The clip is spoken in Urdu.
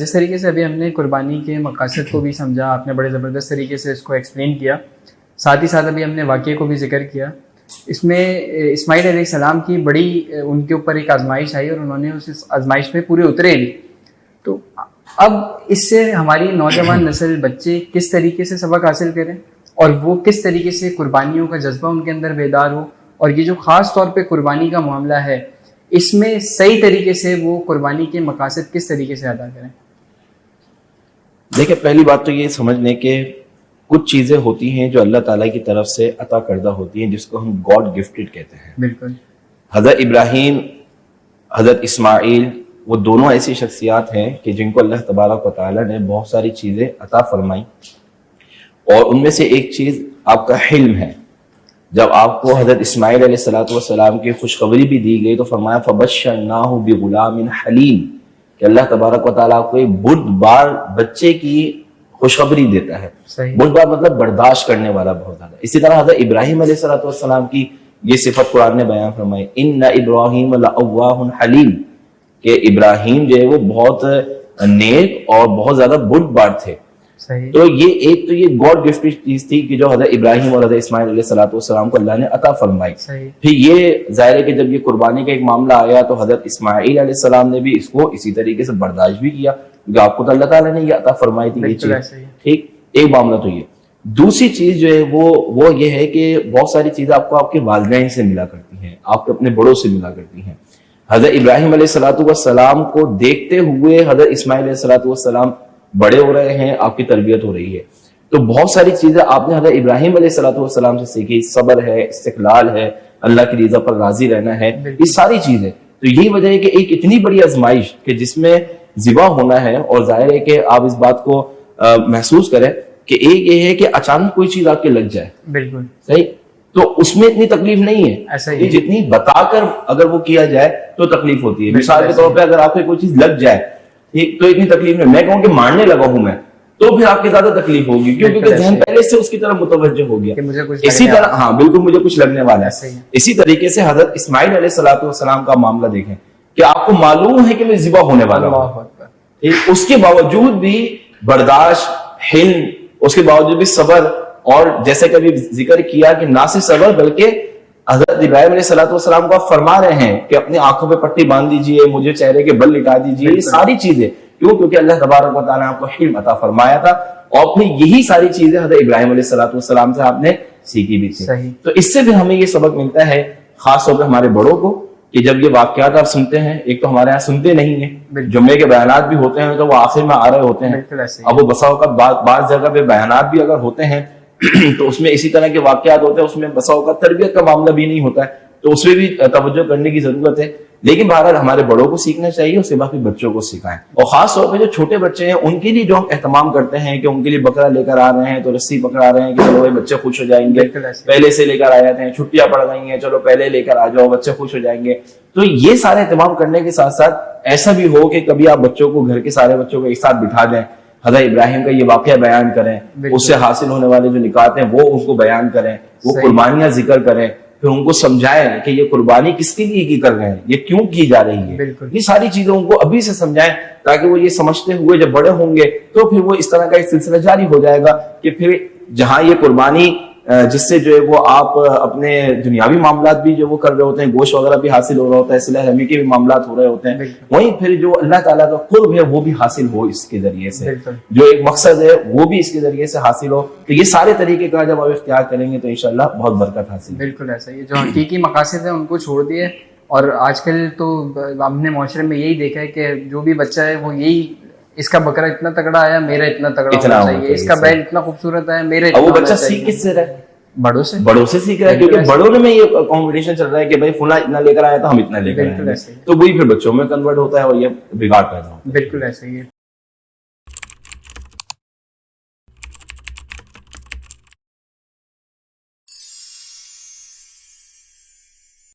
جس طریقے سے ابھی ہم نے قربانی کے مقاصد کو بھی سمجھا، آپ نے بڑے زبردست طریقے سے اس کو ایکسپلین کیا، ساتھ ہی ساتھ ابھی ہم نے واقعے کو بھی ذکر کیا. اس میں اسماعیل علیہ السلام کی بڑی ان کے اوپر ایک آزمائش آئی اور انہوں نے اس آزمائش میں پورے اترے بھی. تو اب اس سے ہماری نوجوان نسل، بچے کس طریقے سے سبق حاصل کریں اور وہ کس طریقے سے قربانیوں کا جذبہ ان کے اندر بیدار ہو، اور یہ جو خاص طور پہ قربانی کا معاملہ ہے اس میں صحیح طریقے سے وہ قربانی کے مقاصد کس طریقے سے ادا کریں. دیکھیں، پہلی بات تو یہ سمجھنے کہ کچھ چیزیں ہوتی ہیں جو اللہ تعالیٰ کی طرف سے عطا کردہ ہوتی ہیں، جس کو ہم گاڈ گفٹڈ کہتے ہیں. بالکل. حضرت ابراہیم، حضرت اسماعیل، وہ دونوں ایسی شخصیات ہیں کہ جن کو اللہ تبارک و تعالیٰ نے بہت ساری چیزیں عطا فرمائی، اور ان میں سے ایک چیز آپ کا حلم ہے. جب آپ کو حضرت اسماعیل علیہ السلام کی خوشخبری بھی دی گئی تو فرمایا فَبَشَّرْنَاهُ بِغُلَامٍ حَلِيمٍ، کہ اللہ تبارک و تعالیٰ کو ایک بردبار بچے کی خوشخبری دیتا ہے. بردبار مطلب برداشت کرنے والا بہت زیادہ. اسی طرح حضرت ابراہیم علیہ السلام کی یہ صفت قرآن نے بیان فرمائی، اِنَّ إِبْرَاهِيمَ لَأَوَّاهٌ حَلِيمٌ، کہ ابراہیم جو ہے وہ بہت نیک اور بہت زیادہ بردبار تھے. تو یہ گاڈ گفٹ چیز تھی کہ جو حضرت ابراہیم اور حضرت اسماعیل علیہ السلام کو اللہ نے عطا فرمائی. پھر یہ ظاہر ہے کہ جب یہ قربانی کا ایک معاملہ آیا تو حضرت اسماعیل علیہ السلام نے بھی اس کو اسی طریقے سے برداشت بھی کیا، کیونکہ آپ کو تو اللہ تعالیٰ نے یہ عطا فرمائی تھی یہ چیز. ٹھیک، ایک معاملہ تو یہ. دوسری چیز جو ہے وہ یہ ہے کہ بہت ساری چیزیں آپ کو آپ کے والدین سے ملا کرتی ہیں، آپ کو اپنے بڑوں سے ملا کرتی ہیں. حضرت ابراہیم علیہ السلام کو دیکھتے ہوئے حضرت اسماعیل علیہ السلام بڑے ہو رہے ہیں، آپ کی تربیت ہو رہی ہے. تو بہت ساری چیزیں آپ نے حضرت ابراہیم علیہ السلام سے سیکھی، صبر ہے، استقلال ہے، اللہ کی رضا پر راضی رہنا ہے، یہ ساری چیزیں. تو یہی وجہ ہے کہ ایک اتنی بڑی آزمائش کہ جس میں ذبح ہونا ہے، اور ظاہر ہے کہ آپ اس بات کو محسوس کریں کہ ایک یہ ہے کہ اچانک کوئی چیز آپ کے لگ جائے. بالکل صحیح، تو اس میں اتنی تکلیف نہیں ہے جتنی بتا کر اگر وہ کیا جائے تو تکلیف ہوتی ہے. مثال کے طور پہ اگر آپ کو کوئی چیز لگ جائے تو اتنی تکلیف نہیں. میں کہوں کہ مارنے لگا ہوں میں تو پھر آپ کی زیادہ تکلیف ہوگی، کیونکہ ذہن پہلے سے اس کی طرف متوجہ ہو گیا. اسی طرح ہاں بالکل مجھے کچھ لگنے والا ہے. اسی طریقے سے حضرت اسماعیل علیہ السلام کا معاملہ دیکھیں کہ آپ کو معلوم ہے کہ میں ذبح ہونے والا ہوں، اس کے باوجود بھی برداشت، حلم، اس کے باوجود بھی صبر، اور جیسے کہ ابھی ذکر کیا کہ نہ صرف صبر بلکہ حضرت ابراہیم علیہ السلام کو آپ فرما رہے ہیں کہ اپنی آنکھوں پہ پٹی باندھ دیجئے، مجھے چہرے کے بل لٹا دیجئے. یہ ساری چیزیں کیوں؟ کیونکہ اللہ تبارک و تعالیٰ نے آپ کو حلم عطا فرمایا تھا، اور پھر یہی ساری چیزیں حضرت ابراہیم علیہ السلام سے آپ نے سیکھی بھی تھی. تو اس سے بھی ہمیں یہ سبق ملتا ہے، خاص طور پہ ہمارے بڑوں کو، کہ جب یہ واقعات آپ سنتے ہیں، ایک تو ہمارے یہاں سنتے نہیں ہیں، جمعے کے بیانات بھی ہوتے ہیں تو وہ آخر میں آ رہے ہوتے ہیں. اب وہ بسا اوقات بعض جگہ پہ بیانات بھی اگر ہوتے ہیں تو اس میں اسی طرح کے واقعات ہوتے ہیں، اس میں بسا اوقات تربیت کا معاملہ بھی نہیں ہوتا ہے، تو اس میں بھی توجہ کرنے کی ضرورت ہے. لیکن بہرحال ہمارے بڑوں کو سیکھنا چاہیے، اس کے بعد بچوں کو سکھائیں. اور خاص طور پہ جو چھوٹے بچے ہیں ان کے لیے جو ہم اہتمام کرتے ہیں کہ ان کے لیے بکرا لے کر آ رہے ہیں تو رسی پکڑا رہے ہیں کہ چلو بچے خوش ہو جائیں گے، پہلے سے لے کر آ جاتے ہیں. چھٹیاں پڑ گئی ہیں، چلو پہلے لے کر آ جاؤ، بچے خوش ہو جائیں گے. تو یہ سارے اہتمام کرنے کے ساتھ ساتھ ایسا بھی ہو کہ کبھی آپ بچوں کو، گھر کے سارے بچوں کو ایک ساتھ بٹھا دیں، حضرت ابراہیم کا یہ واقعہ بیان کریں، اس سے حاصل ہونے والے جو نکات ہیں وہ ان کو بیان کریں، وہ قربانیاں ذکر کریں، پھر ان کو سمجھائیں کہ یہ قربانی کس کے لیے کی کر رہے ہیں، یہ کیوں کی جا رہی ہے. یہ ساری چیزیں ان کو ابھی سے سمجھائیں تاکہ وہ یہ سمجھتے ہوئے جب بڑے ہوں گے تو پھر وہ اس طرح کا ایک سلسلہ جاری ہو جائے گا کہ پھر جہاں یہ قربانی جس سے جو ہے وہ آپ اپنے دنیاوی معاملات بھی جو وہ کر رہے ہوتے ہیں، گوشت وغیرہ بھی حاصل ہو رہا ہوتا ہے، صلہ رحمی کے بھی معاملات ہو رہے ہوتے ہیں، وہیں پھر جو اللہ تعالیٰ کا قرب ہے وہ بھی حاصل ہو اس کے ذریعے سے، جو ایک مقصد ہے وہ بھی اس کے ذریعے سے حاصل ہو. تو یہ سارے طریقے کا جب آپ اختیار کریں گے تو انشاءاللہ بہت برکت حاصل. بالکل ایسا ہی، جو حقیقی مقاصد ہیں ان کو چھوڑ دیے. اور آج کل تو ہم نے معاشرے میں یہی دیکھا ہے کہ جو بھی بچہ ہے وہ یہی، اس کا بکرا اتنا تگڑا آیا، میرا اتنا تگڑا ہونا چاہیے، اس کا بیل اتنا خوبصورت ہے، میرا اتنا. وہ بچہ سیکھ کس سے رہا ہے؟ بڑوں سے سیکھ رہا ہے، کیونکہ بڑوں میں یہ کمپٹیشن چل رہا ہے کہ بھائی فلاں اتنا لے کر آیا تو ہم اتنا لے کر آئیں گے، تو وہی پھر بچوں میں کنورٹ ہوتا ہے اور یہ بگاڑ پیدا ہوتا ہے. بالکل ایسا ہی ہے.